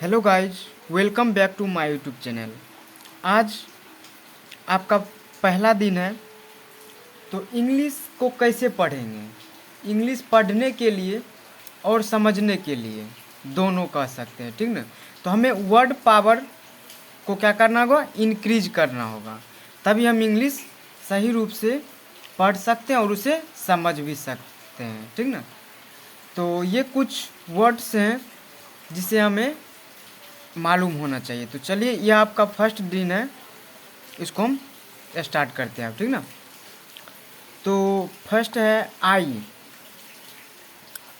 Hello guys, welcome back to my YouTube channel. आज आपका पहला दिन है, तो इंग्लिश को कैसे पढ़ेंगे। इंग्लिश पढ़ने के लिए और समझने के लिए दोनों कह सकते हैं, ठीक ना। तो हमें वर्ड पावर को क्या करना होगा, इंक्रीज करना होगा, तभी हम इंग्लिश सही रूप से पढ़ सकते हैं और उसे समझ भी सकते हैं, ठीक ना। तो ये कुछ वर्ड्स हैं जिसे हमें मालूम होना चाहिए। तो चलिए, यह आपका फर्स्ट दिन है, इसको हम स्टार्ट करते हैं, ठीक ना। तो फर्स्ट है आई।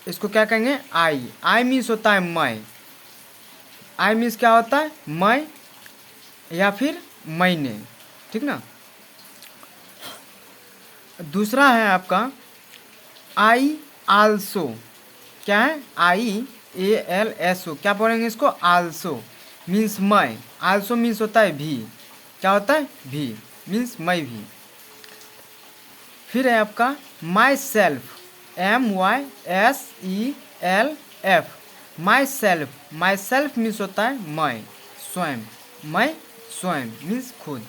इसको क्या कहेंगे, आई। आई मीन्स होता है मैं। आई मीन्स क्या होता है, मैं या फिर मैंने, ठीक ना। दूसरा है आपका आई आल्सो। क्या है, आई ALSO। क्या बोलेंगे इसको, आल्सो मीन्स मैं। आल्सो मीन्स होता है भी। क्या होता है, भी मीन्स मैं भी। फिर है आपका my self. MYSELF। My self. My self means होता है मैं, स्वयं। मैं स्वयं मीन्स खुद।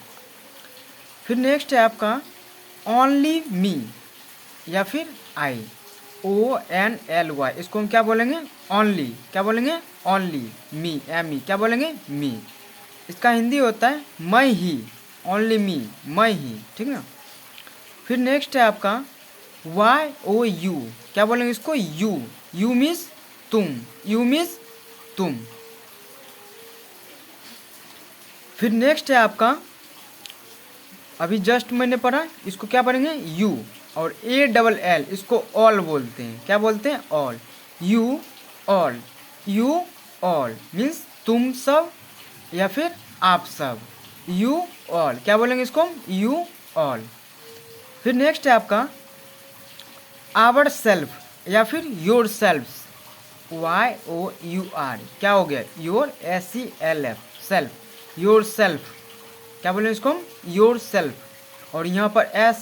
फिर नेक्स्ट है आपका ओनली मी या फिर आई। ONLY। इसको हम क्या बोलेंगे, ओनली। क्या बोलेंगे, ओनली। मी, ME क्या बोलेंगे, मी। इसका हिंदी होता है मैं ही। ओनली मी, मैं ही, ठीक ना। फिर नेक्स्ट है आपका YOU। क्या बोलेंगे इसको, यू। यू मीन्स तुम। यू मीन्स तुम। फिर नेक्स्ट है आपका, अभी जस्ट मैंने पढ़ा, इसको क्या पढ़ेंगे, यू। और ALL, इसको ऑल बोलते हैं। क्या बोलते हैं, all. You all. You all means तुम सब या फिर आप सब। यू ऑल क्या बोलेंगे इसको, यू ऑल। फिर नेक्स्ट है आपका आवर सेल्फ या फिर योर सेल्फ। YOUR। क्या हो गया, your SELF, self. Your self क्या बोलेंगे इसको हम, योर सेल्फ। और यहाँ पर S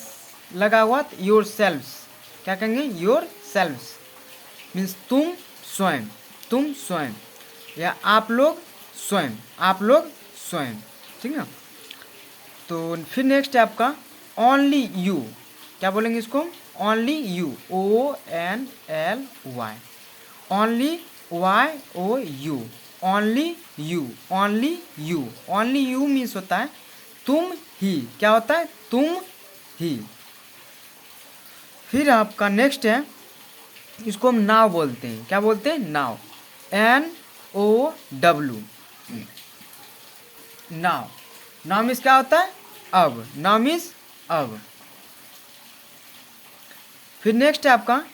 लगा हुआ, तो योर सेल्फ्स क्या कहेंगे, योर सेल्फ्स मीन्स तुम स्वयं। तुम स्वयं या आप लोग स्वयं। आप लोग स्वयं, ठीक ना। तो फिर नेक्स्ट है आपका ओनली यू। क्या बोलेंगे इसको, only you. ONLY। Only YOU। Only you. Only you. Only you means होता है तुम ही। क्या होता है, तुम ही। फिर आपका नेक्स्ट है, इसको हम नाव बोलते हैं। क्या बोलते हैं, नाव। NOW। नाव। नाव मीन्स क्या होता है, अब। नाव मीन्स अब। फिर नेक्स्ट है आपका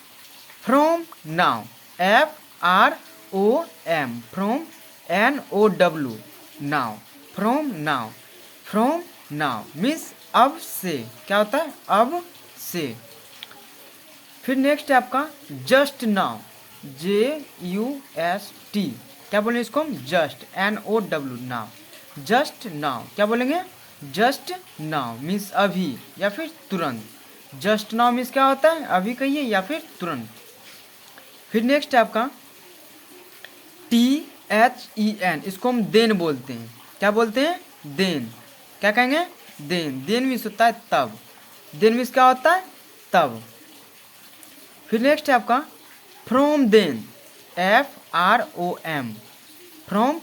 from now. FROM। From NOW। Now. From now. From now means अब से। क्या होता है, अब से। फिर नेक्स्ट है आपका जस्ट नाउ। JUST। क्या बोलेंगे इसको हम, just. NOW, now. Just now क्या बोलेंगे, जस्ट नाउ मीन्स अभी या फिर तुरंत। जस्ट नाउ मीन्स क्या होता है, अभी कहिए या फिर तुरंत। फिर नेक्स्ट है आपका THEN। इसको हम देन बोलते हैं। क्या बोलते हैं, देन। क्या कहेंगे, देन। देन मीन्स होता है तब। देन मीन्स क्या होता है, तब। फिर नेक्स्ट है आपका from then. FROM। From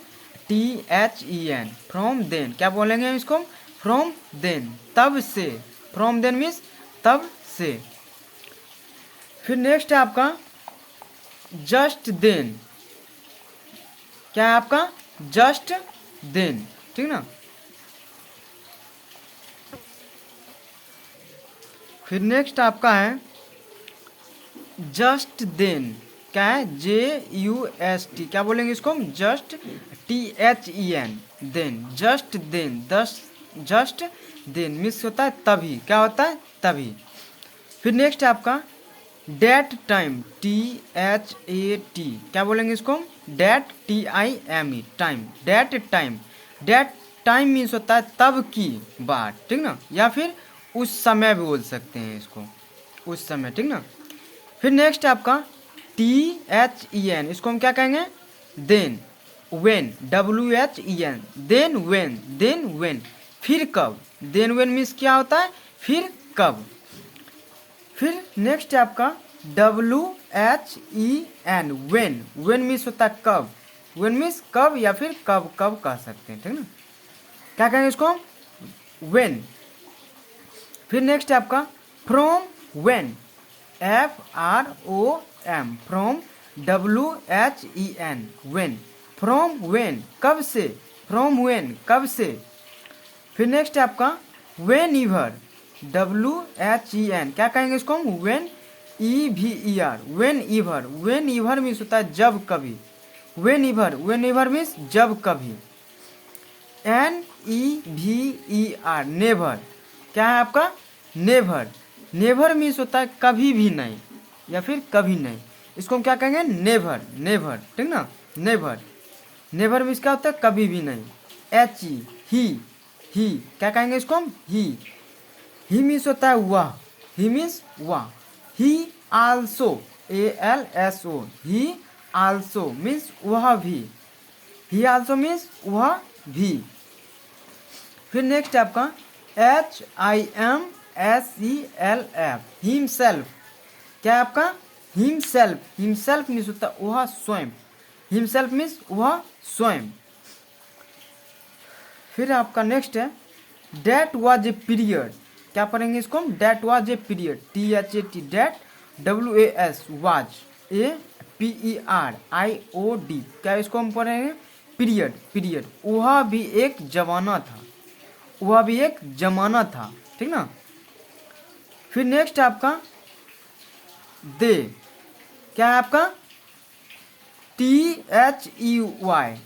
THEN। From then क्या बोलेंगे हम इसको, फ्रॉम देन, तब से। फ्रॉम देन मीन्स तब से। फिर नेक्स्ट है आपका जस्ट देन। क्या है आपका, जस्ट देन, ठीक ना। फिर नेक्स्ट आपका है जस्ट देन। क्या है, JUST। क्या बोलेंगे इसको हम, just. THEN, then. Just then, just then means होता है तभी। क्या होता है, तभी। फिर नेक्स्ट है आपका डेट टाइम। THAT। क्या बोलेंगे इसको हम, that. TIME, time. That time. That time means होता है तब की बात, ठीक ना। या फिर उस समय भी बोल सकते हैं इसको, उस समय, ठीक ना। फिर नेक्स्ट है आपका THEN। इसको हम क्या कहेंगे, then. When, WHEN, then when, फिर कब, देन वेन मीन्स क्या होता है, फिर कब। फिर नेक्स्ट है आपका WHEN, वेन मीन्स होता है कब, वेन मीन्स कब या फिर कब कब कह सकते हैं, ठीक ना। क्या कहेंगे इसको हम, वेन। फिर नेक्स्ट है आपका from when, FROM, from, WHEN, when, from when, कब से, फ्रॉम वेन, कब से। फिर नेक्स्ट है आपका वेन ईवर, WHEN, क्या कहेंगे इसको हम, when EVER, when ईवर, when ईवर means होता है जब कभी, वेन ईवर मीन्स जब कभी। NEVER, नेवर, क्या है आपका, नेवर, नेवर मीन्स होता है कभी भी नहीं या फिर कभी नहीं, इसको हम क्या कहेंगे, नेवर, नेवर, ठीक ना, नेवर, नेवर मीन्स क्या होता है, कभी भी नहीं। HE, ही, क्या कहेंगे इसको हम, ही मीन्स होता है वह, ही मीन्स वह। ही आल्सो, ALSO, ही आल्सो मीन्स वह भी, ही आल्सो मीन्स वह भी। फिर नेक्स्ट आपका HIMSELF, हिमसेल्फ, क्या है आपका, हिमसेल्फ, हिमसेल्फ मीन्स होता है वह स्वयं, हिमसेल्फ मीन्स वह स्वयं। फिर आपका नेक्स्ट है डेट वाज ए पीरियड, क्या पढ़ेंगे इसको हम, that was a period, THAT, that, WAS, was, APERIOD, क्या इसको हम पढ़ेंगे, पीरियड, पीरियड, वह भी एक जमाना था, वह भी एक जमाना था, ठीक ना। फिर नेक्स्ट आपका दे, क्या है आपका, THEY,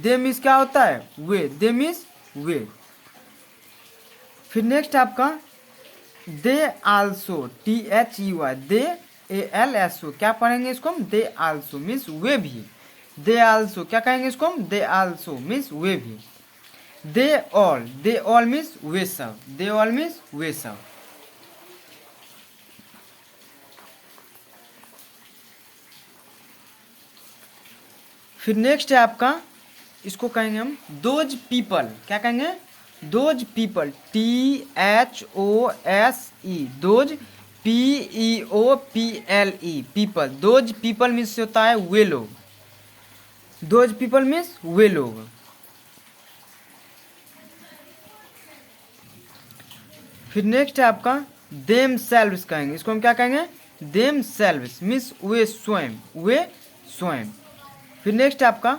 दे मीन्स क्या होता है, वे, दे मीन्स वे। फिर नेक्स्ट आपका they also, THEY, they ALSO, क्या पढ़ेंगे इसको हम, दे आल्सो मीन्स वे भी, दे आल्सो, क्या कहेंगे इसको हम, दे आल्सो मीन्स वे भी। दे ऑल मीन्स वे सब, दे ऑल मीन्स वे सब। फिर नेक्स्ट है आपका, इसको कहेंगे हम दोज पीपल, क्या कहेंगे, those people, THOSE, those PEOPLE, people, those people means होता है वे लोग, दोज पीपल मीन्स वे लोग। फिर नेक्स्ट है आपका देम सेल्व्स, कहेंगे इसको हम क्या कहेंगे, देम सेल्व्स मीन्स वे स्वयं, वे स्वयं। फिर नेक्स्ट है आपका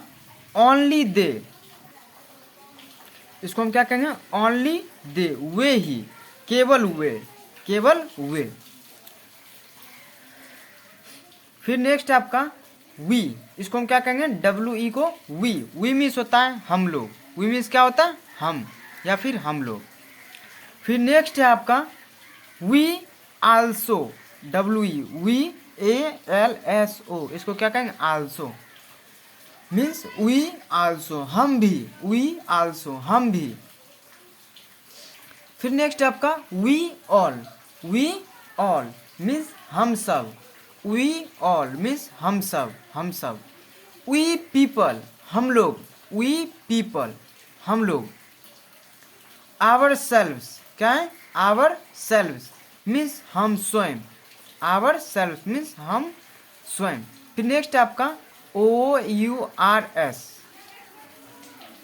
ओनली दे, इसको हम क्या कहेंगे, ओनली दे, वे ही, केवल वे, केवल वे। फिर नेक्स्ट आपका वी, इसको हम क्या कहेंगे, WE को वी मीन्स होता है हम लोग, वी मीन्स क्या होता है, हम या फिर हम लोग। फिर नेक्स्ट है आपका we also, WE, we ALSO, इसको क्या कहेंगे, आल्सो मीन्स वी आल्सो, हम भी, वी आल्सो, हम भी। फिर नेक्स्ट आपका वी ऑल मीन्स हम सब, वी ऑल मीन्स हम सब, हम सब। वी पीपल, हम लोग, वी पीपल, हम लोग। आवर सेल्व्स, क्या है, आवर सेल्व्स मीन्स हम स्वयं, आवर सेल्व्स मीन्स हम स्वयं। फिर नेक्स्ट आपका OURS,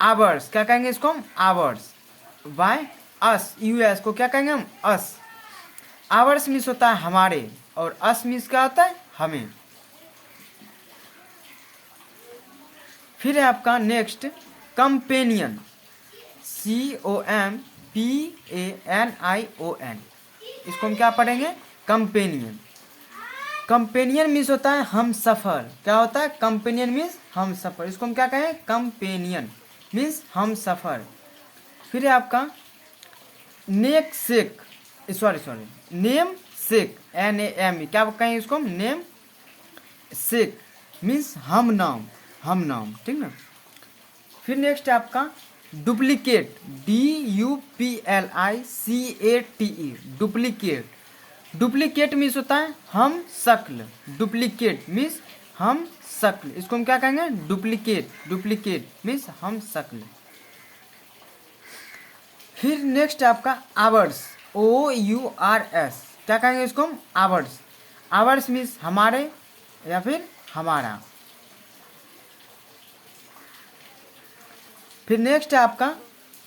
आवर्स, क्या कहेंगे इसको हम, आवर्स। बाय अस, US को क्या कहेंगे हम, अस। आवर्स मीन्स होता है हमारे, और अस मीन्स क्या होता है, हमें। फिर है आपका नेक्स्ट कंपेनियन, COMPANION, इसको हम क्या पढ़ेंगे, कंपेनियन। कंपेनियन मीन्स होता है हम सफ़र, क्या होता है, कंपेनियन मीन्स हम सफ़र, इसको हम क्या कहें, कंपेनियन मीन्स हम सफ़र। फिर है आपका नेक सेक, सॉरी नेम सेक, NAME, क्या कहें इसको हम, नेम सेक मीन्स हम नाम, हम नाम, ठीक ना। फिर नेक्स्ट है आपका duplicate, DUPLICATE, duplicate, duplicate means होता है हम शक्ल, डुप्लीकेट मीन्स हम शक्ल, इसको हम क्या कहेंगे, डुप्लीकेट, डुप्लीकेट मीन्स हम शक्ल। फिर नेक्स्ट है आपका आवर्स, OURS, क्या कहेंगे इसको हम, आवर्स। आवर्स मीन्स हमारे या फिर हमारा। फिर नेक्स्ट है आपका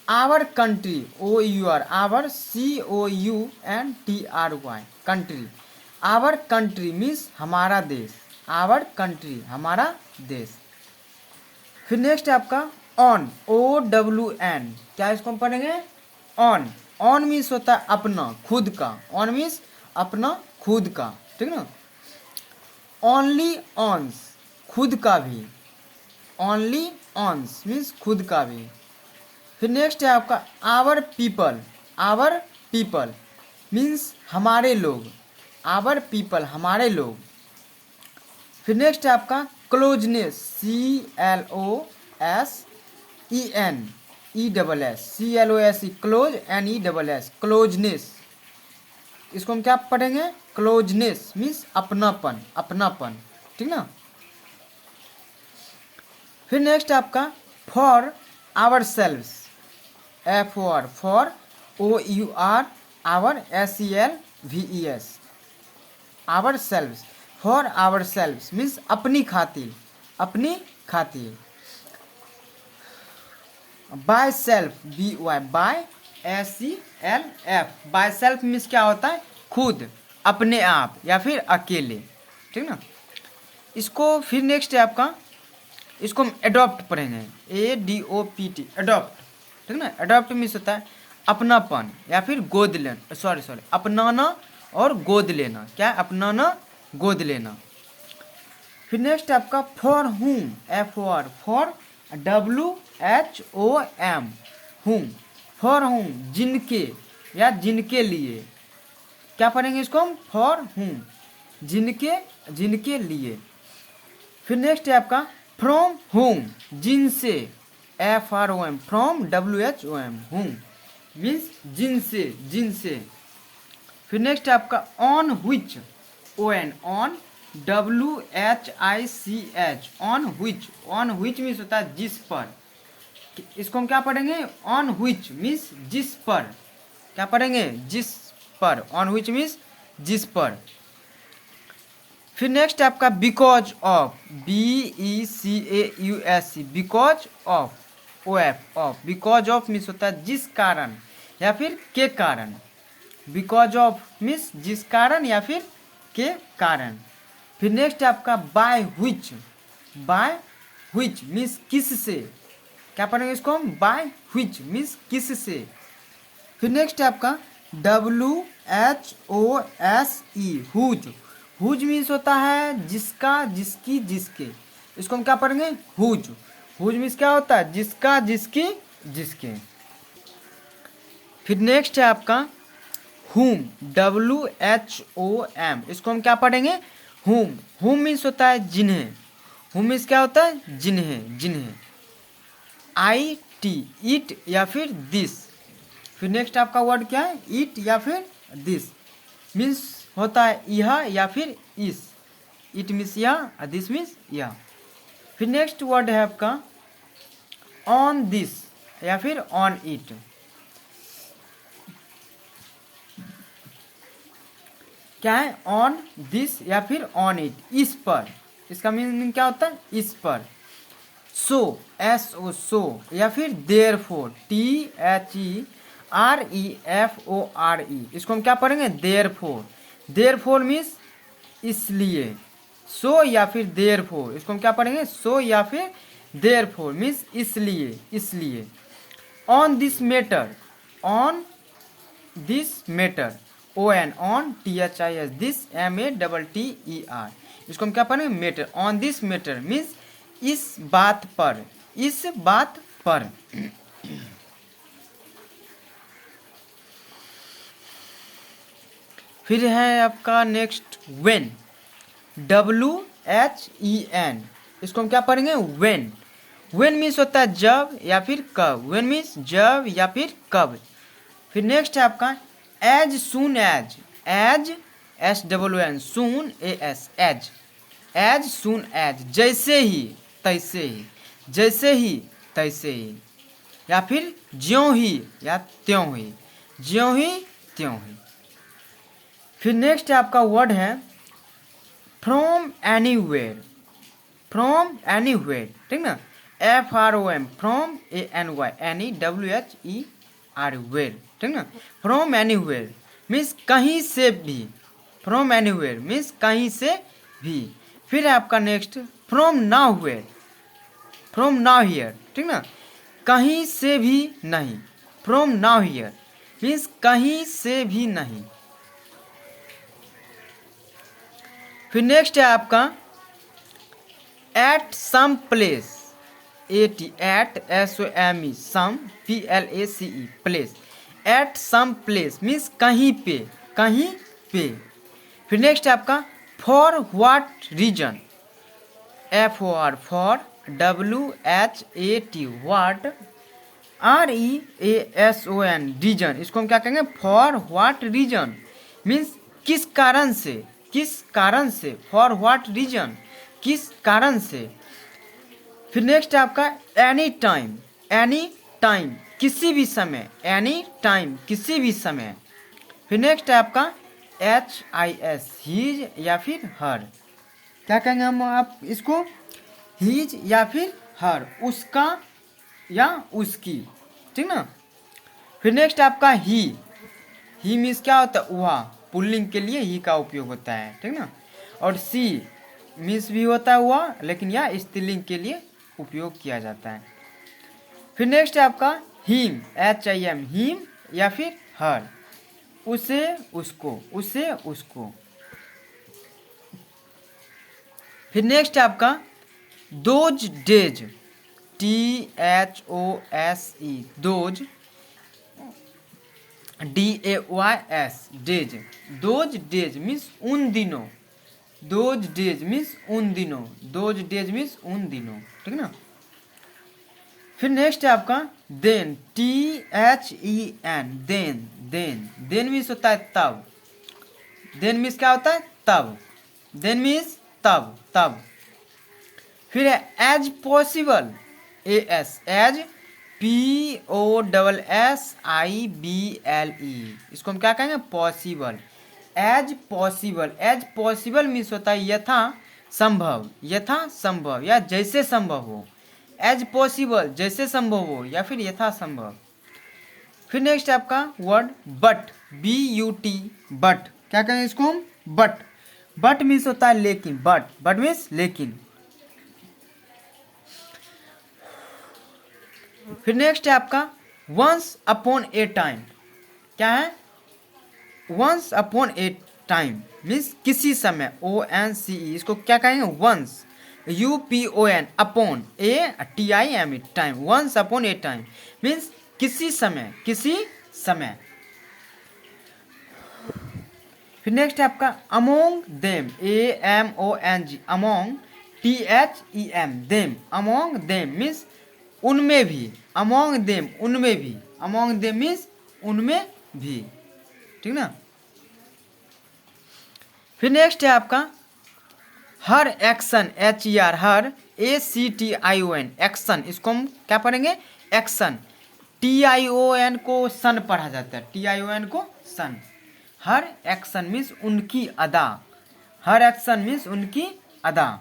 our country, OUR, our COUNTRY, country. Our country means हमारा देश, आवर कंट्री हमारा देश। फिर नेक्स्ट है आपका ऑन, OWN, क्या इसको हम पढ़ेंगे, ऑन। ऑन मीन्स होता है अपना, खुद का, ऑन मीन्स अपना, खुद का, ठीक ना। ओनली ऑन्स, खुद का भी, ओनली ऑन्स मीन्स खुद का भी। फिर नेक्स्ट है आपका our people, our people means हमारे लोग, आवर पीपल हमारे लोग। फिर नेक्स्ट है आपका closeness, CLOSENESS, close, NESS, closeness. इसको हम क्या पढ़ेंगे, क्लोजनेस मीन्स अपनापन, अपनापन, ठीक ना। फिर नेक्स्ट आपका for ourselves, FOR, for OUR, our SELVES, ourselves, for ourselves means अपनी खातिर, अपनी खातिर। By self, BY, by SELF, by self means क्या होता है, खुद, अपने आप या फिर अकेले, ठीक ना। इसको फिर नेक्स्ट है आपका, इसको हम एडॉप्ट पढ़ेंगे, ADOPT, एडॉप्ट, ठीक ना। एडॉप्ट मीन्स होता है अपनापन या फिर गोद लेना, सॉरी अपनाना और गोद लेना, क्या है, अपनाना, गोद लेना। फिर नेक्स्ट आपका फॉर हुम, FOR, फॉर WHOM, हुम, फॉर हुम, जिनके या जिनके लिए, क्या पढ़ेंगे इसको हम, फॉर हुम, जिनके, जिनके लिए। फिर नेक्स्ट है आपका फ्रॉम होम, जिनसे, FROM, from WHOM, home means जिनसे, जिनसे। फिर नेक्स्ट है आपका on which, ON, on WHICH, on which, on which means होता है जिस पर। इसको हम क्या पढ़ेंगे, ऑन व्हिच मीन्स जिस पर, क्या पढ़ेंगे, जिस पर, ऑन व्हिच मीन्स जिस पर। फिर नेक्स्ट आपका because of, BECAUSE, because of, OF, of, because of means होता है जिस कारण या फिर के कारण, बिकॉज ऑफ मीन्स जिस कारण या फिर के कारण। फिर नेक्स्ट आपका by which, by which means किस से, क्या पढ़ेंगे इसको हम, बाय व्हिच मीन्स किस से। फिर नेक्स्ट आपका WHOSE, हुज, हुज मीन्स होता है जिसका, जिसकी, जिसके। इसको हम क्या पढ़ेंगे, हुज, हुज मीन्स क्या होता है, जिसका, जिसकी, जिसके। फिर नेक्स्ट है आपका हुम, WHOM, इसको हम क्या पढ़ेंगे, हुम, हुम मीन्स होता है जिन्हें, हुम मीन्स क्या होता है, जिन्हें, जिन्हें। IT, इट या फिर दिस। फिर नेक्स्ट आपका वर्ड क्या है, इट या फिर दिस मीन्स होता है यह या फिर इस, इट मीन्स यह, दिस मीन्स यह। फिर नेक्स्ट वर्ड है आपका ऑन दिस या फिर ऑन इट, क्या है, ऑन दिस या फिर ऑन इट, इस पर, इसका मीनिंग क्या होता है, इस पर। सो, SO, सो या फिर देयरफॉर, THEREFORE, इसको हम क्या पढ़ेंगे, देयरफॉर, देयरफॉर मीन्स इसलिए, सो या फिर देयरफॉर, इसको हम क्या पढ़ेंगे, सो या फिर देयरफॉर मीन्स इसलिए, इसलिए। On this matter, on this matter, ON, on, THIS, this, MATTER, इसको हम क्या पढ़ेंगे, matter, on this matter means इस बात पर, इस बात पर। फिर है आपका नेक्स्ट व्हेन, WHEN, इसको हम क्या पढ़ेंगे, व्हेन, व्हेन मीन्स होता है जब या फिर कब, व्हेन मीन्स जब या फिर कब। फिर नेक्स्ट है आपका as soon as, as, SOON, AS, as, as soon as, जैसे ही तैसे ही, जैसे ही तैसे ही, या फिर ज्यों ही या त्यों ही, ज्यों ही त्यों ही। फिर नेक्स्ट आपका वर्ड है फ्रॉम एनीवेयर, फ्रॉम एनीवेयर, ठीक ना, FROM, from ANY, WHER, where, ठीक ना। फ्रॉम एनीवेयर मीन्स कहीं से भी, फ्रॉम एनीवेयर मीन्स कहीं से भी। फिर है आपका next from nowhere, from now here, ठीक ना, कहीं से भी नहीं, फ्रॉम नाउ हियर मीन्स कहीं से भी नहीं। फिर नेक्स्ट है आपका at some place, AT, at SOME, some PLACE, place, at some place means कहीं पे, कहीं पे। फिर नेक्स्ट है आपका for what reason, FOR, for WHAT, what, REASON, reason, इसको हम क्या कहेंगे, फॉर व्हाट रीजन मीन्स किस कारण से, किस कारण से, फॉर व्हाट रीजन, किस कारण से। फिर नेक्स्ट है आपका एनी टाइम, एनी टाइम किसी भी समय, एनी टाइम किसी भी समय। फिर नेक्स्ट है आपका HIS, हीज या फिर हर, क्या कहेंगे हम आप इसको, हीज या फिर हर, उसका या उसकी, ठीक ना। फिर नेक्स्ट आपका ही मीन्स क्या होता है, वह, पुल्लिंग के लिए ही का उपयोग होता है, ठीक ना। और सी मीन्स भी होता है वह, लेकिन यह स्त्रीलिंग के लिए उपयोग किया जाता है। फिर नेक्स्ट है आपका हिम, HIM, हिम या फिर हर, उसे उसको, उसे उसको। फिर नेक्स्ट है आपका those days, THOSE, those, DAYS, days, those days means उन दिनों, दोज डेज मीन्स उन दिनों, दोज डेज मीन्स उन दिनों, ठीक ना। फिर नेक्स्ट है आपका then, THEN, then, then means होता है तब, देन मीन्स क्या होता है, तब, देन मीन्स तब, तब। फिर है as possible, AS, as POSSIBLE, इसको हम क्या कहेंगे, possible, as possible, as possible means होता है यथा संभव, यथा संभव या जैसे संभव हो, एज पॉसिबल जैसे संभव हो या फिर यथा संभव। फिर नेक्स्ट आपका वर्ड बट, BUT, बट, क्या कहेंगे इसको हम, बट, बट मीन्स होता है लेकिन, बट मीन्स लेकिन। फिर नेक्स्ट है आपका वंस अपॉन ए टाइम, क्या है, once upon a time means किसी समय, ONCE, इसको क्या कहेंगे, once, UPON, upon, ATIME, time, once upon a time means किसी समय, किसी समय। फिर नेक्स्ट है आपका among them, AMONG, among, THEM, them, among them means उनमें भी, अमोंग देम उनमें भी, अमोंग देम मीन्स उनमें भी, ठीक ना। फिर नेक्स्ट है आपका हर एक्शन, HER, हर, ACTION, एक्शन, इसको हम क्या पढ़ेंगे, एक्शन, TION को सन पढ़ा जाता है, TION को सन, हर एक्शन मीन्स उनकी अदा, हर एक्शन मीन्स उनकी अदा।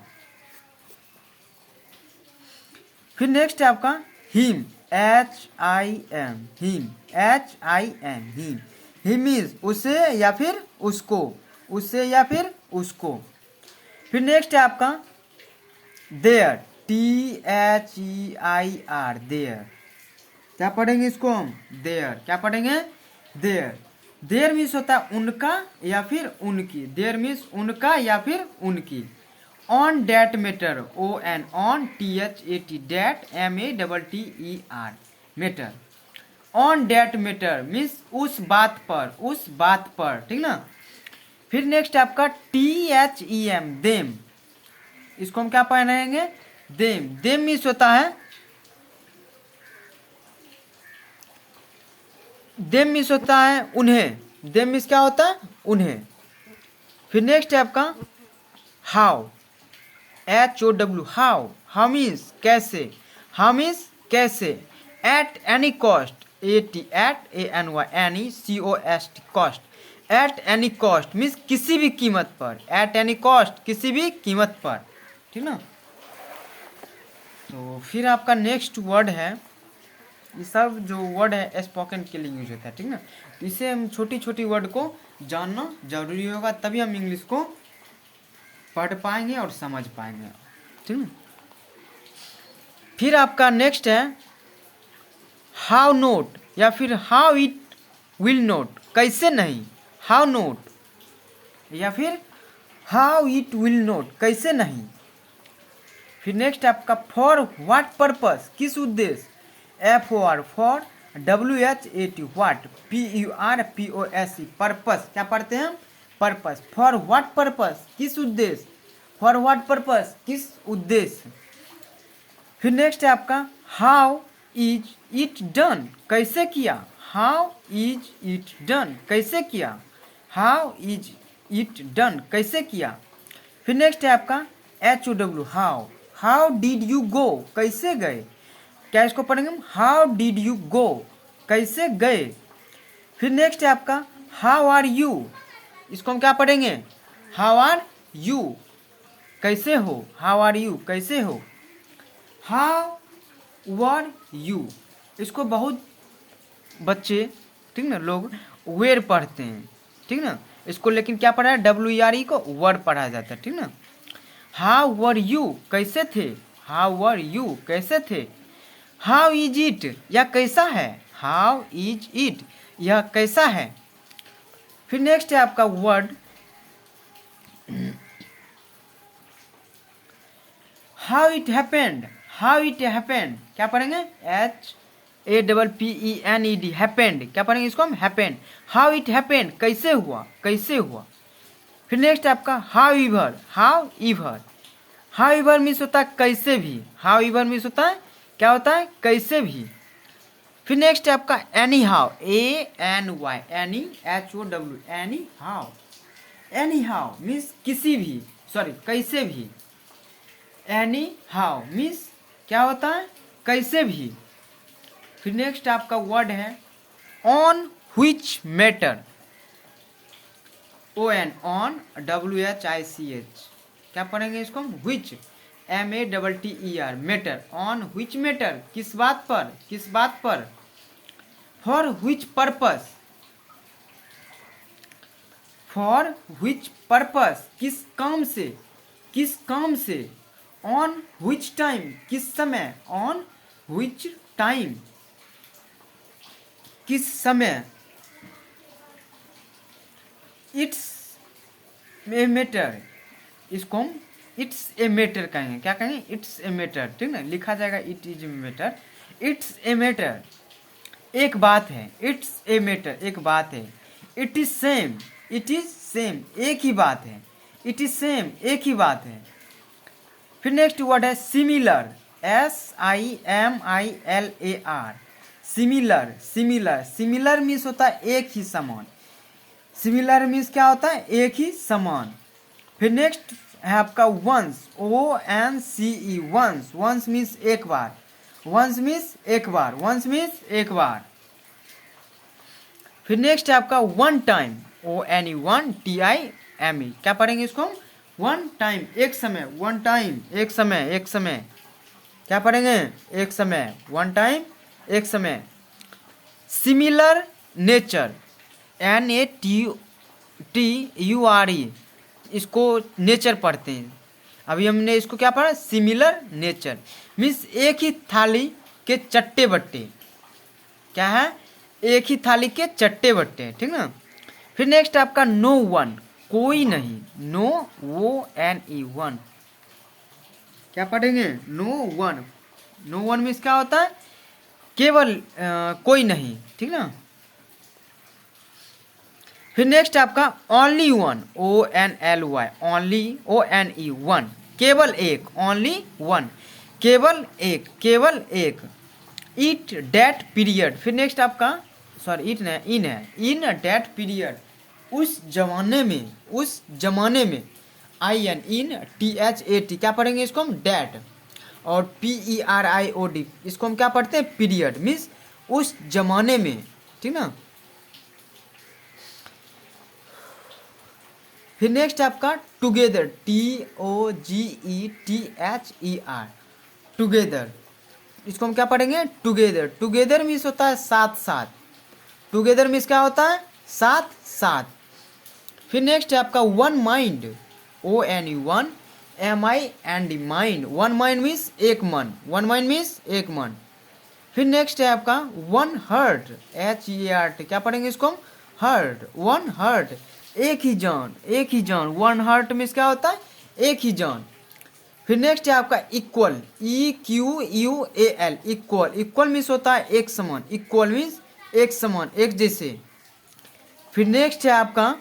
फिर नेक्स्ट है आपका him, HIM, him, HIM, him, him means उसे या फिर उसको, उसे या फिर उसको। फिर नेक्स्ट है आपका देयर, THEIR, देयर, क्या पढ़ेंगे इसको हम, देयर, क्या पढ़ेंगे, देयर, देयर मीन्स होता है उनका या फिर उनकी, देयर मीन्स उनका या फिर उनकी। On that matter, ON, on THAT, that, MATTER, matter, on that matter means उस बात पर, उस बात पर, ठीक ना। फिर नेक्स्ट आपका THEM, देम, इसको हम क्या पढ़ेंगे, देम, देम मीन्स होता है, देम मीन्स होता है उन्हें, देम मीन्स क्या होता है, उन्हें। फिर नेक्स्ट है आपका how, HOW how, how means कैसे, हाउ मीन्स कैसे, at any cost, AT at ANY any COST cost, at any cost means किसी भी कीमत पर, एट एनी कॉस्ट किसी भी कीमत पर, ठीक ना। तो फिर आपका नेक्स्ट वर्ड है, ये सब जो वर्ड है स्पोकन के लिए यूज होता है, ठीक ना। तो इसे हम छोटी छोटी वर्ड को जानना जरूरी होगा, तभी हम इंग्लिश को पढ़ पाएंगे और समझ पाएंगे, ठीक ना। फिर आपका नेक्स्ट है हाउ नोट या फिर हाउ इट विल नोट, कैसे नहीं, हाउ नोट या फिर हाउ इट विल नोट, कैसे नहीं। फिर नेक्स्ट आपका फॉर व्हाट पर्पस, किस उद्देश्य, FOR for, WHAT what, PURPOSE purpose, क्या पढ़ते हैं हम, पर्पस, फॉर व्हाट पर्पस किस उद्देश्य, फॉर व्हाट पर्पस किस उद्देश्य। फिर नेक्स्ट है आपका हाउ इज इट डन, कैसे किया, हाउ इज इट डन, कैसे किया, हाउ इज इट डन, कैसे किया। फिर नेक्स्ट है आपका HOW how, how did you go, कैसे गए, क्या इसको पढ़ेंगे हम, हाउ डिड यू गो, कैसे गए। फिर नेक्स्ट है आपका हाउ आर यू, इसको हम क्या पढ़ेंगे, हाउ आर यू, कैसे हो, हाउ आर यू, कैसे हो। हाउ वर यू, इसको बहुत बच्चे, ठीक ना, लोग वेर पढ़ते हैं, ठीक ना, इसको लेकिन क्या पढ़ा है, WERE को वर पढ़ा जाता है, ठीक ना। हाउ वर यू, कैसे थे, हाउ वर यू, कैसे थे। हाउ इज इट, यह कैसा है, हाउ इज इट, यह कैसा है। फिर नेक्स्ट है आपका word how it happened, how it happened, क्या पढ़ेंगे, HAPPENED हैपेंड, क्या पढ़ेंगे इसको हम, हैपेंड, हाउ इट हैपेंड, कैसे हुआ, कैसे हुआ। फिर नेक्स्ट आपका हाउ इवर, हाउ इवर, हाउ इवर मीन्स होता है कैसे भी, हाउ इवर मीन्स होता है क्या होता है, कैसे भी। फिर नेक्स्ट है आपका any how, ANY any HOW any how, any how means किसी भी, सॉरी कैसे भी, एनी हाउ मीन्स क्या होता है, कैसे भी। फिर नेक्स्ट आपका वर्ड है on which matter, ON on, WHICH, क्या पढ़ेंगे इसको हम, which, MATTER matter, on which matter, किस बात पर, किस बात पर। For which purpose, for which purpose किस काम से, किस काम से। ऑन व्हिच टाइम, किस समय, ऑन व्हिच टाइम, किस समय। इट्स ए मैटर, इसको हम इट्स ए मैटर कहेंगे, क्या कहेंगे, इट्स ए मैटर, ठीक ना, लिखा जाएगा it is a matter, it's a matter, एक बात है, इट्स ए मैटर, एक बात है। It is same, it is same, एक ही बात है, इट इज सेम, एक ही बात है। फिर नेक्स्ट वर्ड है similar, SIMILAR, similar, similar, similar means होता है एक ही समान, सिमिलर मीन्स क्या होता है, एक ही समान। फिर नेक्स्ट है आपका once, ONCE once, once means एक बार, वंस मीन्स एक बार, वंस मीन्स एक बार। फिर नेक्स्ट है आपका वन टाइम, ONE क्या पढ़ेंगे इसको हम, वन टाइम, एक समय, वन टाइम, एक समय, एक समय, क्या पढ़ेंगे, एक समय, वन टाइम, एक समय। सिमिलर नेचर, NATURE, इसको नेचर पढ़ते हैं, अभी हमने इसको क्या पढ़ा, सिमिलर नेचर मीन्स एक ही थाली के चट्टे बट्टे, क्या है, एक ही थाली के चट्टे बट्टे, ठीक ना। फिर नेक्स्ट आपका नो वन, कोई नहीं, नो ONE वन, क्या पढ़ेंगे, no one, no one means क्या होता है, केवल कोई नहीं, ठीक ना। फिर नेक्स्ट आपका only one, ONLY only, ONE one, केवल एक, ओनली वन, केवल एक, केवल एक। इट डेट पीरियड, फिर नेक्स्ट आपका सॉरी इट है, इन डेट पीरियड, उस जमाने में, उस जमाने में। IN इन, THAT क्या पढ़ेंगे इसको हम डैट, और PERIOD इसको हम क्या पढ़ते हैं पीरियड, मीन्स उस जमाने में, ठीक ना। फिर नेक्स्ट आपका टुगेदर, TOGETHER टुगेदर, इसको हम क्या पढ़ेंगे टुगेदर। टुगेदर मीन्स होता है साथ साथ, टुगेदर मीन्स क्या होता है साथ साथ। फिर नेक्स्ट है आपका one mind, ONE one, MIND mind, one mind means एक मन, वन माइंड मीन्स एक मन। फिर नेक्स्ट है आपका वन हर्ट, HEART क्या पढ़ेंगे इसको हम हर्ट, वन हर्ट एक ही जान, एक ही जान, वन हर्ट मीन्स क्या होता है एक ही जान। फिर नेक्स्ट है आपका equal, EQUAL equal, equal means होता है एक समान, इक्वल मीन्स एक समान एक जैसे। फिर नेक्स्ट है आपका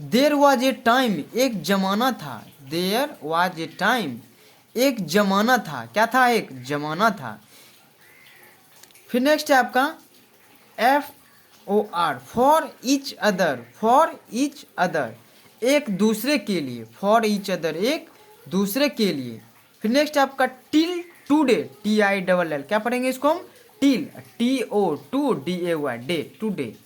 देयर वॉज ए टाइम, एक जमाना था, देयर वॉज ए टाइम एक जमाना था, क्या था एक जमाना था। फिर नेक्स्ट है आपका FOR for each other, for each other एक दूसरे के लिए, फॉर ईच अदर एक दूसरे के लिए। फिर नेक्स्ट आपका टिल टुडे, TILL क्या पढ़ेंगे इसको हम till, TODAY day, today,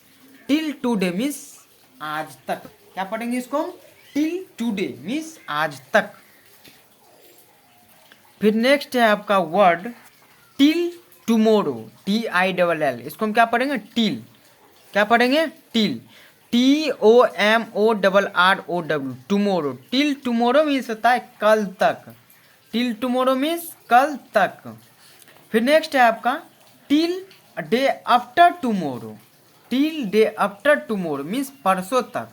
till today means आज तक, क्या पढ़ेंगे इसको हम टिल टुडे मीन्स आज तक। फिर नेक्स्ट है आपका वर्ड टिल टुमोरो, TILL इसको हम क्या पढ़ेंगे टिल, क्या पढ़ेंगे till, TOMORROW tomorrow, till tomorrow means होता है कल तक, टिल टुमोरो मीन्स कल तक। फिर नेक्स्ट है आपका till day after tomorrow, till day after tomorrow means परसों तक,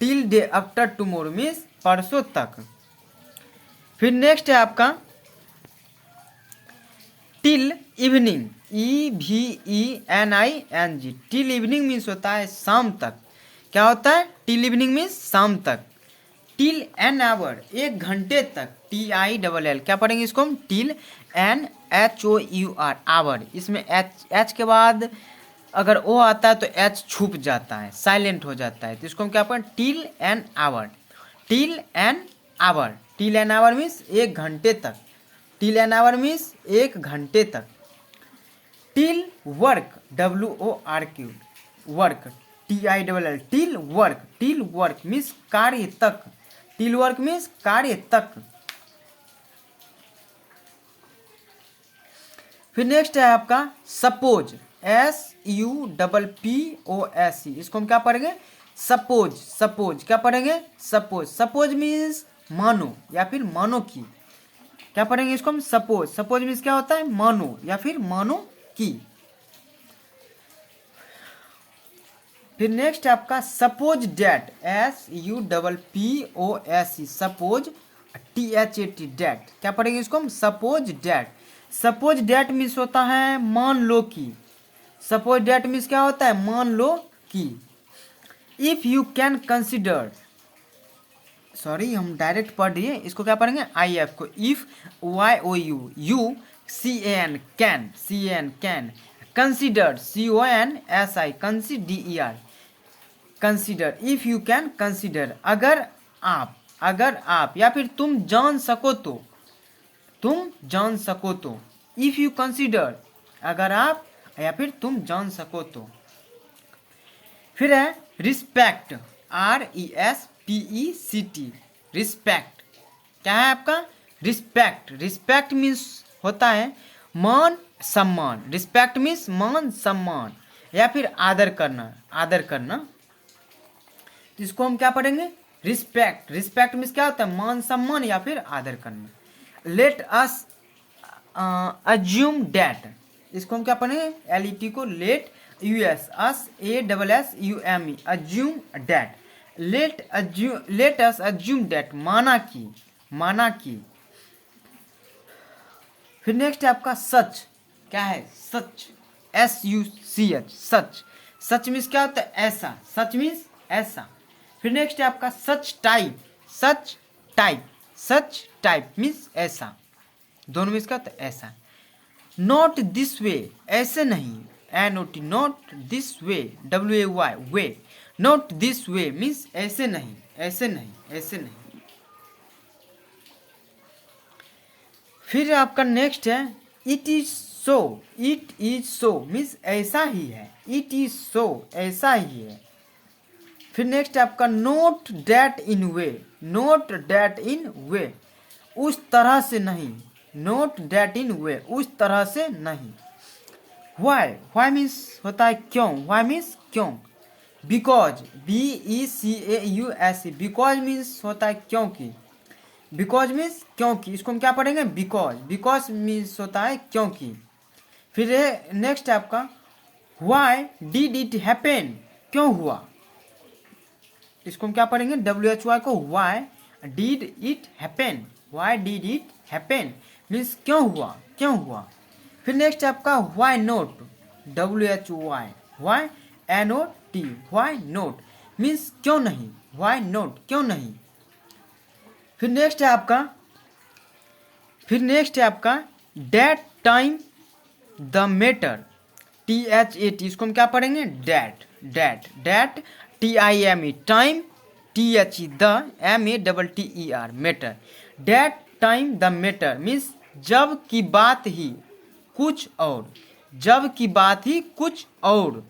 till day after tomorrow means परसों तक। फिर नेक्स्ट है आपका till evening, EVENING till evening means होता है शाम तक, क्या होता है टिल इवनिंग मीन्स शाम तक। टिल एन आवर एक घंटे तक, TILL क्या पढ़ेंगे इसको हम टिल NHOUR आवर, इसमें H के बाद अगर O आता है तो H छुप जाता है, साइलेंट हो जाता है, तो इसको हम क्या पढ़ें till an hour, till an hour, till an hour means एक घंटे तक, टिल एन आवर मीन्स एक घंटे तक। Till work, WORK work, TILL till work, till work means कार्य तक, टिल वर्क मीन्स कार्य तक। फिर नेक्स्ट है आपका सपोज, SUPPOSE इसको हम क्या पढ़ेंगे सपोज, सपोज क्या पढ़ेंगे सपोज, सपोज मीन्स मानो या फिर मानो की, क्या पढ़ेंगे इसको हम सपोज, सपोज मीन्स क्या होता है मानो या फिर मानो की। फिर नेक्स्ट आपका suppose that, SUPPOSE suppose, THAT that क्या पढ़ेंगे इसको हम suppose that, suppose that means होता है मान लो कि, सपोज डैट मीन्स क्या होता है मान लो कि। If you can consider, sorry हम डायरेक्ट पढ़ दिए, इसको क्या पढ़ेंगे IF को, if YOU CAN can, can, consider CONSI consider, consider, if you can consider अगर आप, अगर आप या फिर तुम जान सको तो, तुम जान सको तो, इफ यू कंसिडर अगर आप या फिर तुम जान सको तो। फिर है रिस्पेक्ट, RESPECT रिस्पेक्ट, क्या है आपका रिस्पेक्ट, रिस्पेक्ट मीन्स होता है मान सम्मान, रिस्पेक्ट मीन्स मान सम्मान या फिर आदर करना, आदर करना, तो इसको हम क्या पढ़ेंगे रिस्पेक्ट, रिस्पेक्ट मीन्स क्या होता है मान सम्मान या फिर आदर करना। लेट अस अज्यूम डैट, इसको हम क्या पढ़ेंगे LET को let US us ASSUME assume that, let us assume that माना कि, माना कि। फिर नेक्स्ट है आपका सच, क्या है सच, SUCH सच, सच मीन्स क्या होता है ऐसा, सच मीन्स ऐसा। फिर नेक्स्ट है आपका such type, such type, such type means ऐसा, दोनों मीन्स क्या होता है ऐसा। नॉट दिस वे ऐसे नहीं, NOT not this way, WAY way, not this way means ऐसे नहीं, ऐसे नहीं, ऐसे नहीं। फिर आपका नेक्स्ट है it is so, it is so means ऐसा ही है, इट इज सो ऐसा ही है। फिर नेक्स्ट आपका note that in way, note that in way उस तरह से नहीं, नोट डैट इन वे उस तरह से नहीं। वाई, वाई मीन्स होता है क्यों, वाई मीन्स क्यों। बिकॉज, BECAUS, बिकॉज मीन्स होता है क्योंकि, बिकॉज मीन्स क्योंकि, इसको हम क्या पढ़ेंगे बिकॉज, बिकॉज मीन्स होता है क्योंकि। फिर नेक्स्ट है आपका वाई डिड इट हैपन, क्यों हुआ, इसको हम क्या पढ़ेंगे WHY को, why did it happen, why did it happen means क्यों हुआ, क्यों हुआ। फिर नेक्स्ट आपका why not, WHY, why NOT, why not means क्यों नहीं, वाई नोट क्यों नहीं। फिर नेक्स्ट है आपका, फिर नेक्स्ट है आपका that time the matter, THAT, इसको हम क्या पढ़ेंगे that, that, that TIME time, THE the MATTER matter, that time the matter means जब की बात ही कुछ और, जब की बात ही कुछ और।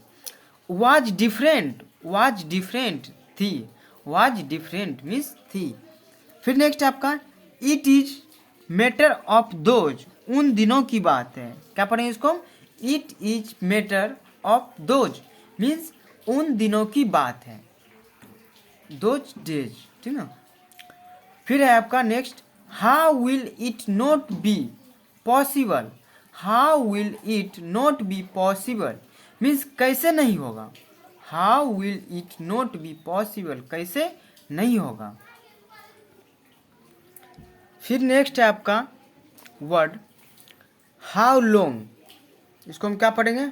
वाज डिफरेंट, वाज डिफरेंट थी, वाज डिफरेंट मीन्स थी। फिर नेक्स्ट आपका it is matter of those, उन दिनों की बात है, क्या पढ़ेंगे इसको, it is matter of those means उन दिनों की बात है, दोज डेज, ठीक ना। फिर है आपका next how will it not be possible, how will it not be possible means कैसे नहीं होगा, how will it not be possible कैसे नहीं होगा। फिर नेक्स्ट है आपका वर्ड हाउ लॉन्ग, इसको हम क्या पढ़ेंगे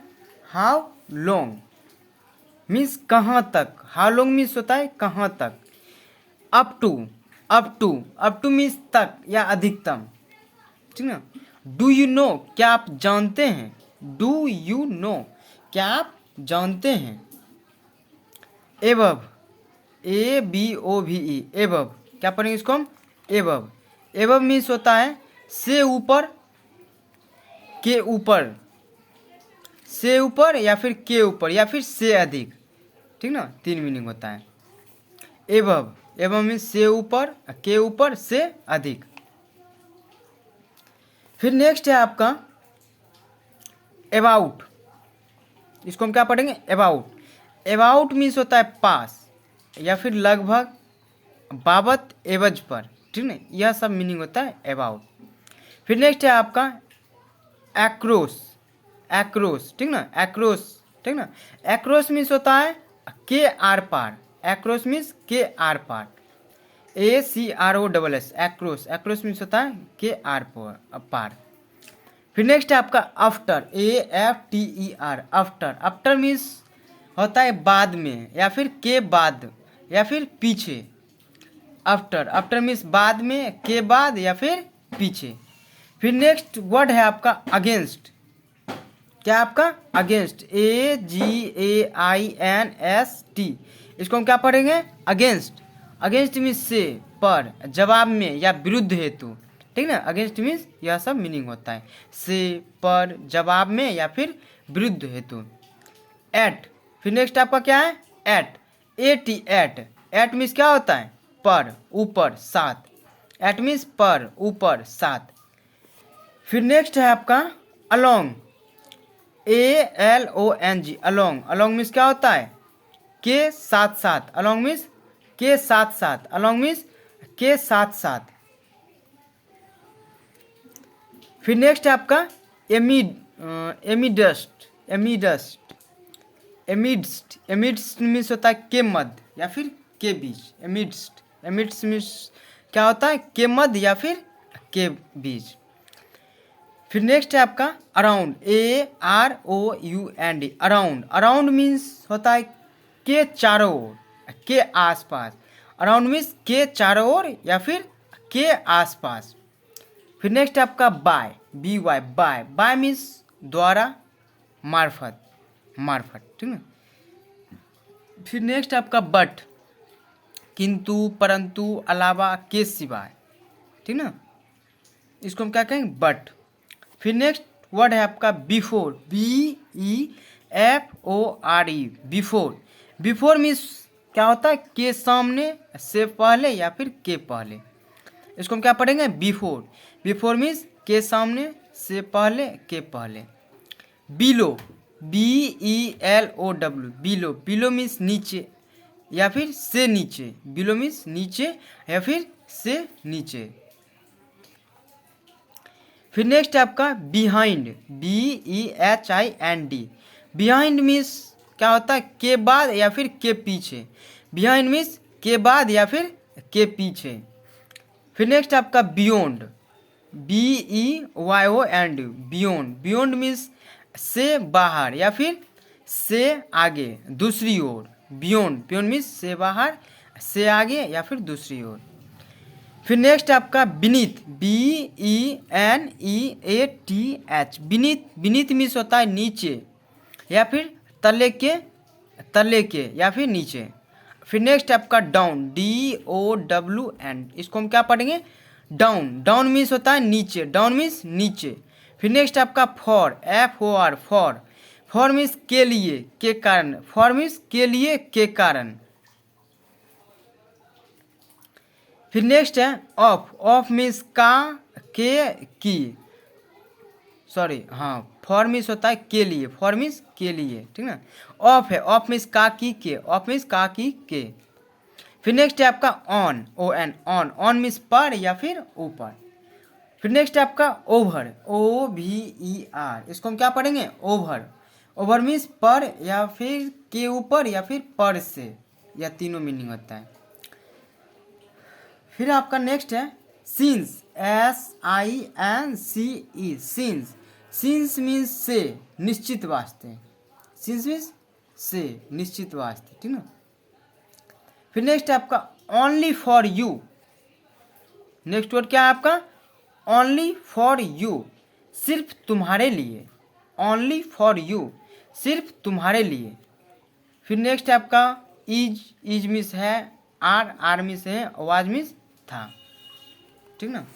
हाउ लॉन्ग मीन्स कहाँ तक, हाउ लॉन्ग मीन्स होता है कहाँ तक। Up to, up to, up to means तक या अधिकतम, ठीक ना। डू यू नो, क्या आप जानते हैं, डू यू नो क्या आप जानते हैं। एबव, ABOVE, एबव, क्या पढ़ेंगे इसको हम एबव, एबव मीन्स होता है से ऊपर, के ऊपर, से ऊपर या फिर के ऊपर या फिर से अधिक, ठीक ना, 3 मीनिंग होता है। एबव, एबव मीन्स से ऊपर, के ऊपर, से अधिक। फिर नेक्स्ट है आपका अबाउट, इसको हम क्या पढ़ेंगे अबाउट, अबाउट मीन्स होता है पास या फिर लगभग, बाबत, एवज पर, ठीक ना, यह सब मीनिंग होता है अबाउट। फिर नेक्स्ट है आपका एक्रोस, एक्रोस, ठीक ना, एक्रोस, ठीक ना, एक्रोस मीन्स होता है के आर पार, एक्रोस मीन्स के आर पार, ACROSS, एक्रोस, एक्रोस मीन्स होता है के आर पार। फिर नेक्स्ट है आपका after, AFTER, after, after means होता है बाद में या फिर के बाद या फिर पीछे, आफ्टर, आफ्टर मीन्स बाद में, के बाद या फिर पीछे। फिर नेक्स्ट वर्ड है आपका अगेंस्ट, क्या आपका अगेंस्ट, AGAINST, इसको हम क्या पढ़ेंगे अगेंस्ट, अगेंस्ट मीन्स से, पर, जवाब में या विरुद्ध हेतु, ठीक ना, अगेंस्ट मीन्स यह सब मीनिंग होता है से, पर, जवाब में या फिर विरुद्ध हेतु। एट, फिर नेक्स्ट आपका क्या है at, AT, at, at means क्या होता है पर, ऊपर, साथ, एट मीन्स पर, ऊपर, साथ। फिर नेक्स्ट है आपका along, ALONG, along, along means क्या होता है के साथ साथ, अलोंग मीन्स के साथ साथ, अलोंग मीन्स के साथ साथ। फिर नेक्स्ट है आपका amidst, amidst, amidst, amidst means होता है के मध्य या फिर के बीच, एमिडस्ट, एमिडस्ट मीन्स क्या होता है के मध्य या फिर के बीच। फिर नेक्स्ट है आपका around, AROUND, around, around means होता है के चारों ओर, के आसपास, अराउंड मीन्स के चारों ओर या फिर के आसपास। फिर नेक्स्ट आपका by, BY, by, by means द्वारा, मार्फत, मार्फत, ठीक है। फिर नेक्स्ट आपका बट, किंतु, परंतु, अलावा, के सिवाय, ठीक ना, इसको हम क्या कहेंगे, बट। फिर नेक्स्ट वर्ड है आपका before, BEFORE, before. Before means क्या होता है, के सामने, से पहले या फिर के पहले, इसको हम क्या पढ़ेंगे, बिफोर। बिफोर मीन्स के सामने, से पहले, के पहले। Below, BELOW, below. Below means नीचे या फिर से नीचे, बिलो मीन्स नीचे या फिर से नीचे। फिर नेक्स्ट है आपका बिहाइंड, BEHIND। बिहाइंड मीन्स क्या होता है, के बाद या फिर के पीछे। बिहाइंड मीन्स के बाद या फिर के पीछे। फिर नेक्स्ट आपका beyond, BEYOND, beyond. Beyond means से बाहर या फिर से आगे, दूसरी ओर। बियॉन्ड, बियॉन्ड मीन्स से बाहर, से आगे या फिर दूसरी ओर। फिर नेक्स्ट आपका beneath, BENEATH। Beneath, beneath means होता है नीचे या फिर तले के, तले के या फिर नीचे। फिर नेक्स्ट आपका डाउन, DOWN, इसको हम क्या पढ़ेंगे, डाउन। डाउन मीन्स होता है नीचे, डाउन मीन्स नीचे। फिर नेक्स्ट आपका for, FOR, for. For means के लिए, के कारण। फॉर मीन्स के लिए, के कारण। फिर नेक्स्ट है ऑफ, ऑफ मीन्स का, के, की, सॉरी, हाँ, फॉर मीन्स होता है के लिए, फॉर मीन्स के लिए, ठीक ना। ऑफ है, ऑफ मीन्स का, की, के, ऑफ मीन्स का, की, के। फिर नेक्स्ट है आपका on, ON, on. On means पर या फिर ऊपर। फिर नेक्स्ट है आपका ओवर, OVER, इसको हम क्या पढ़ेंगे, ओवर। ओवर मीन्स पर या फिर के ऊपर या फिर पर से, या तीनों मीनिंग होता है। फिर आपका नेक्स्ट है since, SINCE, since. Since means से, निश्चित वास्ते। सिंस मीन्स से, निश्चित वास्ते, ठीक ना। फिर नेक्स्ट है आपका only for you. Next word क्या है आपका, ओनली फॉर यू, सिर्फ तुम्हारे लिए। ओनली फॉर यू, सिर्फ तुम्हारे लिए। फिर नेक्स्ट है आपका इज, इज मीन्स है, आर मीन्स है, वाज मीन्स था, ठीक ना।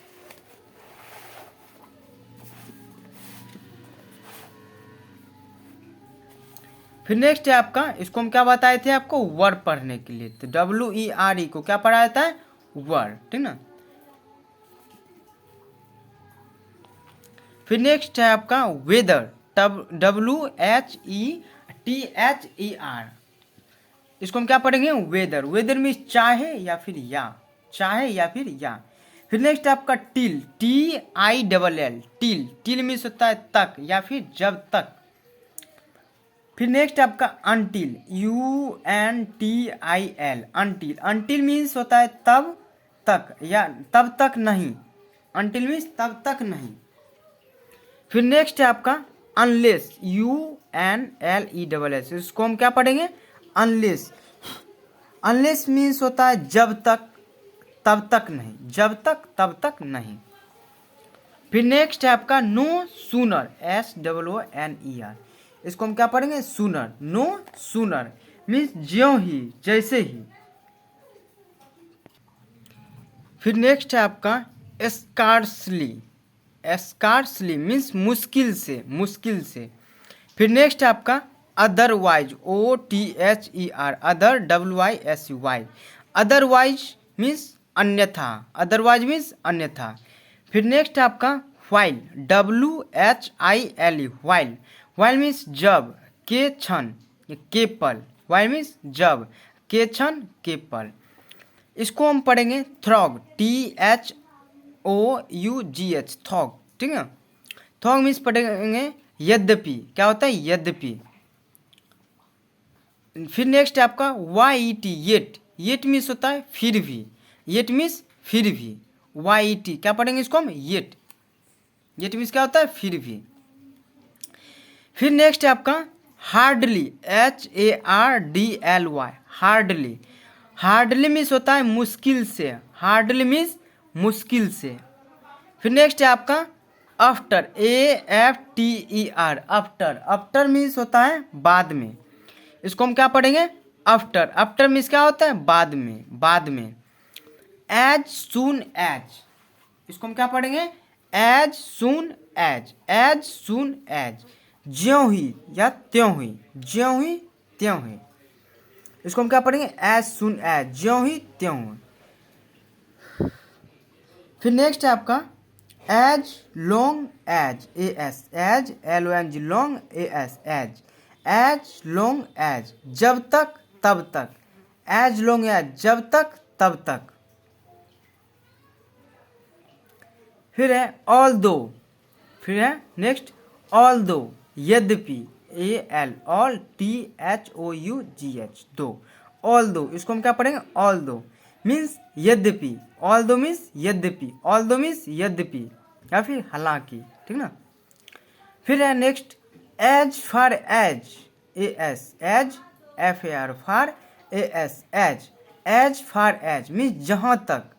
फिर नेक्स्ट है आपका, इसको हम क्या बताए थे आपको, वर्ड पढ़ने के लिए, तो WERE को क्या पढ़ा जाता है, वर्ड, ठीक ना। फिर नेक्स्ट है आपका वेदर, WHETHER, इसको हम क्या पढ़ेंगे, वेदर। वेदर मीन्स चाहे या फिर या, चाहे या फिर या। फिर नेक्स्ट आपका till, TILL, till. Till means होता है तक या फिर जब तक। फिर नेक्स्ट आपका until, UNTIL, until. Until means होता है तब तक या तब तक नहीं, अनटिल मीन्स तब तक नहीं। फिर नेक्स्ट है आपका अनलेस, UNLESS, इसको हम क्या पढ़ेंगे, अनलेस। अनलेस मीन्स होता है जब तक, तब तक नहीं, जब तक तब तक नहीं। फिर नेक्स्ट है आपका नो सूनर, SOONER, इसको हम क्या पढ़ेंगे, सूनर। नो सूनर मीन्स ज्यों ही, जैसे ही। फिर नेक्स्ट है आपका स्कार्सली, स्कार्सली मीन्स मुश्किल से, मुश्किल से। फिर नेक्स्ट है आपका otherwise, OTHER, other, WISY, otherwise means अन्यथा, अदरवाइज मीन्स अन्यथा। फिर नेक्स्ट है आपका while, WHILE, while. While means जब, के क्षण, के पल। व्हाइल मीन्स जब, के क्षण, के पल। इसको हम पढ़ेंगे थ्रॉग, THOUGH, थॉग, ठीक है। थॉग मीन्स पढ़ेंगे यद्यपि, क्या होता है, यद्यपि। फिर नेक्स्ट है आपका YET, येट। येट मीन्स होता है फिर भी, येट मीन्स फिर भी। YET क्या पढ़ेंगे इसको हम, येट। येट मीन्स क्या होता है, फिर भी। फिर नेक्स्ट है आपका hardly, HARDLY, hardly. Hardly means होता है मुश्किल से, हार्डली मीन्स मुश्किल से। फिर नेक्स्ट है आपका after, AFTER, after. After means होता है बाद में, इसको हम क्या पढ़ेंगे, आफ्टर, आफ्टर मीन्स क्या होता है, बाद में, बाद में। एज सून एज, इसको हम क्या पढ़ेंगे, as soon as, as soon as, ज्यों ही या त्यों ही, ज्यों ही त्यों ही, इसको हम क्या पढ़ेंगे, एज सून एज, ज्यों ही त्यों ही। फिर नेक्स्ट है आपका as long as, A S, as L O N G, long A S, as, as long as, जब तक तब तक, एज लॉन्ग एज, जब तक तब तक। फिर है ऑल दो, फिर है नेक्स्ट ऑल दो, यद्यपि, A L, all T H O U G H, though, although, इसको हम क्या पढ़ेंगे, ऑल दो मीन्स यद्यपि, ऑल दो मीन्स यद्यपि, ऑल दो मीन्स यद्यपि या फिर हालांकि, ठीक ना। फिर है next as far as, A S, as F A R, far A S, as, as far as means जहाँ तक,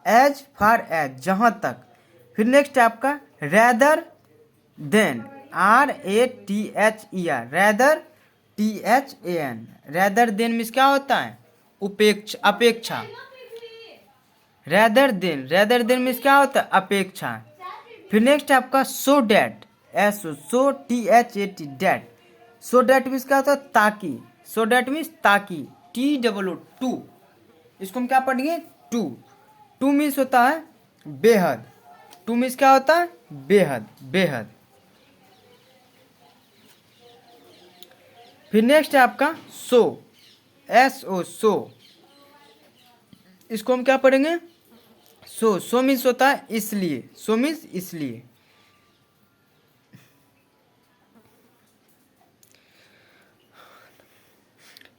एज फॉर एज, जहाँ तक। फिर नेक्स्ट है आपका rather than, R A T H E R, rather T H A N, rather than means क्या होता है, उपेक्षा, अपेक्षा। रैदर देन मीन्स क्या होता है, अपेक्षा। फिर नेक्स्ट है आपका so that, S O, so T H A T, that, so that means क्या होता है, ताकि, सो डैट मीन्स ताकि, टी डबल ओ, टू, इसको हम क्या पढ़ेंगे, टू, टू मीन्स होता है बेहद, टू मीन्स क्या होता है, बेहद, बेहद। फिर नेक्स्ट है आपका सो, एस ओ, सो, इसको हम क्या पढ़ेंगे, सो, सो मीन्स होता है इसलिए, सो मीन्स इसलिए।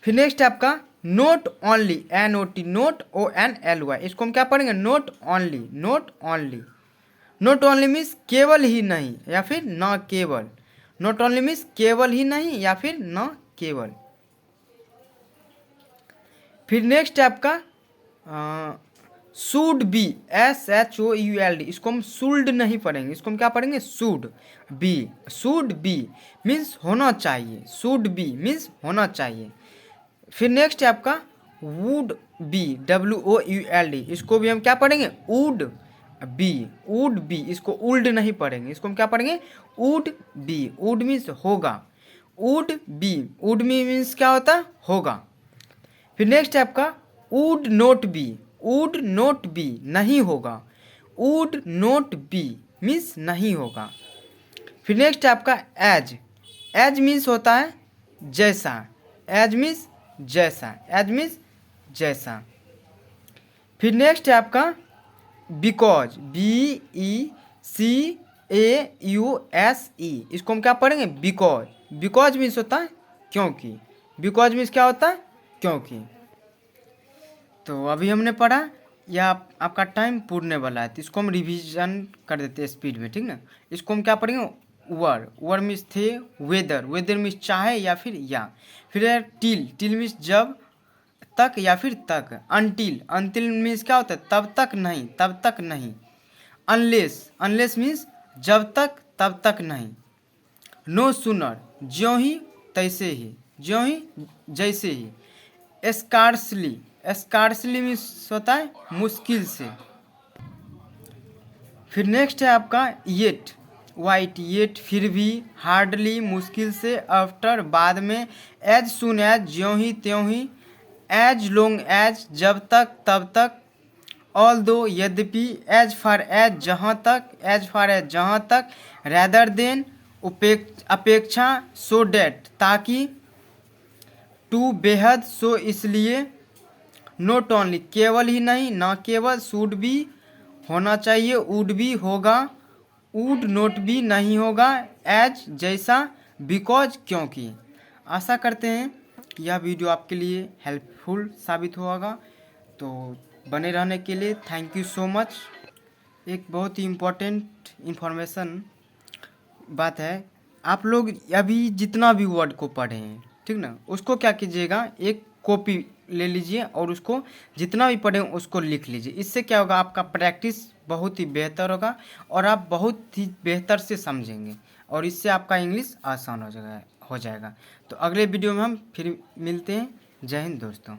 फिर नेक्स्ट है आपका not only, N O T, not O N L Y, इसको हम क्या पढ़ेंगे, not only, not only, not only means केवल ही नहीं या फिर न केवल, नोट ओनली मीन्स केवल ही नहीं या फिर न केवल। फिर नेक्स्ट है आपका should be, S H O U L D, इसको हम शुल्ड नहीं पढ़ेंगे, इसको हम क्या पढ़ेंगे, should be, should be means होना चाहिए, शुड बी मीन्स होना चाहिए। फिर नेक्स्ट है आपका would be, W O U L D, इसको भी हम क्या पढ़ेंगे, वुड बी, वुड बी, इसको उल्ड नहीं पढ़ेंगे, इसको हम क्या पढ़ेंगे, वुड बी, वुड मीन्स होगा, would be, would be means क्या होता है, होगा। फिर नेक्स्ट है आपका would not be, would not be नहीं होगा, वुड नोट बी मीन्स नहीं होगा। फिर नेक्स्ट है आपका एज, एज मीन्स होता है जैसा, एज मीन्स जैसा, एज मीन्स जैसा। फिर नेक्स्ट है आपका because, B E C A U S E, इसको हम क्या पढ़ेंगे, बिकॉज, बिकॉज मीन्स होता है क्योंकि, बिकॉज मीन्स क्या होता है, क्योंकि। तो अभी हमने पढ़ा, या आपका टाइम पूरने वाला है, तो इसको हम रिवीजन कर देते हैं स्पीड में, ठीक ना। इसको हम क्या पढ़ेंगे, वर, वर मीन्स थे, वेदर, वेदर मीन्स चाहे या फिर या। फिर है टिल, टिल मीन्स जब तक या फिर तक। अनटिल, अनटिल मीन्स क्या होता है, तब तक नहीं, तब तक नहीं। अनलेस, अनलेस मीन्स जब तक तब तक नहीं। नो सुनर, ज्यों ही तैसे ही, ज्यों ही जैसे ही। स्कार्सली, स्कार्सली मीन्स होता है मुश्किल से। फिर नेक्स्ट है आपका येट, वाइट, येट फिर भी। हार्डली मुश्किल से। आफ्टर बाद में। एज सुन एज ज्यों ही त्यों ही। एज लॉन्ग एज जब तक तब तक। ऑल दो यद्यपि। एज फॉर एज जहाँ तक, एज फॉर एज जहाँ तक। रैदर देन अपेक्षा। सो डैट ताकि। टू बेहद, सो इसलिए। नोट ओनली केवल ही नहीं, ना केवल। शुड भी होना चाहिए, वुड भी होगा, वुड नोट भी नहीं होगा। एज जैसा, बिकॉज क्योंकि। आशा करते हैं कि यह वीडियो आपके लिए हेल्पफुल साबित होगा। तो बने रहने के लिए थैंक यू सो मच। एक बहुत ही इम्पोर्टेंट इन्फॉर्मेशन बात है, आप लोग अभी जितना भी वर्ड को पढ़े हैं, ठीक ना, उसको क्या कीजिएगा, एक कॉपी ले लीजिए और उसको जितना भी पढ़ें उसको लिख लीजिए। इससे क्या होगा, आपका प्रैक्टिस बहुत ही बेहतर होगा और आप बहुत ही बेहतर से समझेंगे और इससे आपका इंग्लिश आसान हो जाएगा। तो अगले वीडियो में हम फिर मिलते हैं। जय हिंद दोस्तों।